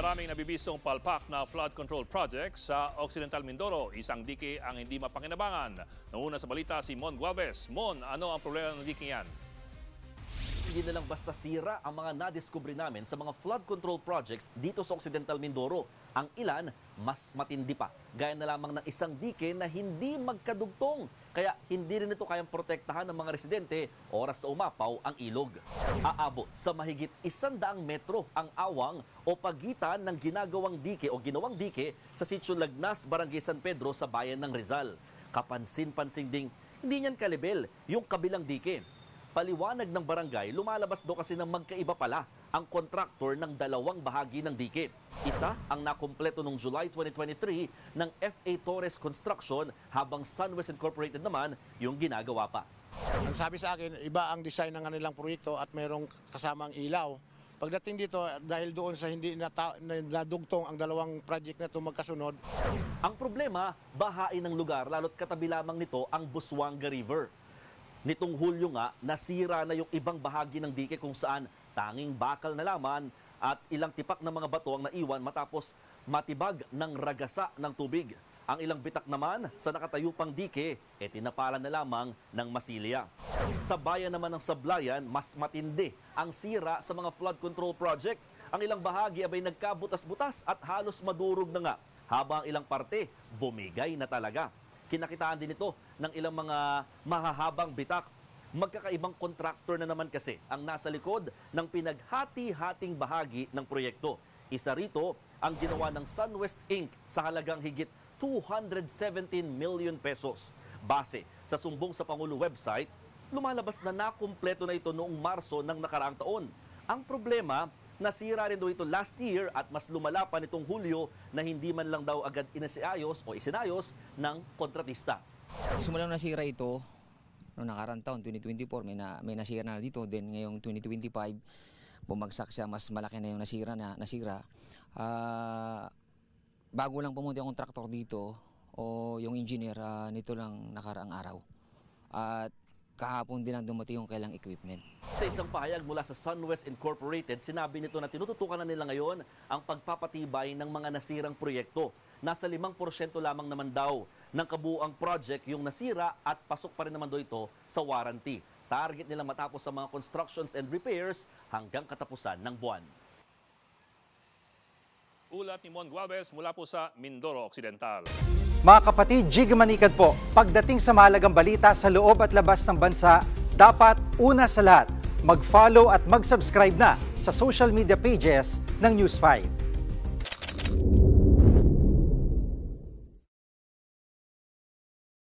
Maraming nabibisong palpak na flood control project sa Occidental Mindoro. Isang dike ang hindi mapakinabangan. Nauna sa balita si Mon Gualvez. Mon, ano ang problema ng dike yan? Hindi na lang basta sira ang mga nadiskubre namin sa mga flood control projects dito sa Occidental Mindoro. Ang ilan, mas matindi pa. Gaya na lamang ng isang dike na hindi magkadugtong. Kaya hindi rin ito kayang protektahan ng mga residente oras na umapaw ang ilog. Aabot sa mahigit 100 metro ang awang o pagitan ng ginagawang dike o ginawang dike sa Sitio Lagnas, Barangay San Pedro sa bayan ng Rizal. Kapansin-pansin ding hindi niyan kalibel yung kabilang dike. Paliwanag ng barangay, lumalabas do kasi ng magkaiba pala ang kontraktor ng dalawang bahagi ng dike. Isa ang nakumpleto noong July 2023 ng FA Torres Construction habang Sunwest Incorporated naman yung ginagawa pa. Ang sabi sa akin, iba ang design ng kanilang proyekto at mayroong kasamang ilaw. Pagdating dito, dahil doon sa hindi nadugtong ang dalawang project na ito magkasunod. Ang problema, bahain ng lugar lalo't katabi lamang nito ang Busuanga River. Nitong Hulyo nga, nasira na yung ibang bahagi ng dike kung saan tanging bakal na laman at ilang tipak na mga bato ang naiwan matapos matibag ng ragasa ng tubig. Ang ilang bitak naman sa nakatayo pang dike, tinapalan na lamang ng masilya. Sa bayan naman ng Sablayan, mas matindi ang sira sa mga flood control project. Ang ilang bahagi abay nagkabutas-butas at halos madurog na nga, habang ilang parte bumigay na talaga. Kinakitaan din ito ng ilang mga mahahabang bitak. Magkakaibang kontraktor na naman kasi ang nasa likod ng pinaghati-hating bahagi ng proyekto. Isa rito ang ginawa ng Sunwest Inc. sa halagang higit 217 million pesos. Base sa sumbong sa Pangulo website, lumalabas na nakumpleto na ito noong Marso ng nakaraang taon. Ang problema, nasira rin daw ito last year at mas lumala pa nitong Hulyo na hindi man lang daw agad isinayos ng kontratista. Simulang nasira ito noong nakaraang taon, 2024, may nasira na dito. Then ngayong 2025, bumagsak siya, mas malaki na yung nasira. Bago lang pumunta yung kontraktor dito o yung engineer nito lang nakaraang araw. At kahapon din ang dumating yung kailang equipment. Sa isang pahayag mula sa Sunwest Incorporated, sinabi nito na tinututukan na nila ngayon ang pagpapatibay ng mga nasirang proyekto. Nasa 5% lamang naman daw ng kabuuang project yung nasira at pasok pa rin naman daw ito sa warranty. Target nilang matapos sa mga constructions and repairs hanggang katapusan ng buwan. Ulat ni Mon Gualvez mula po sa Mindoro Occidental. Mga kapatid, Jig Manikad po. Pagdating sa mahalagang balita sa loob at labas ng bansa, dapat una sa lahat, mag-follow at mag-subscribe na sa social media pages ng News 5.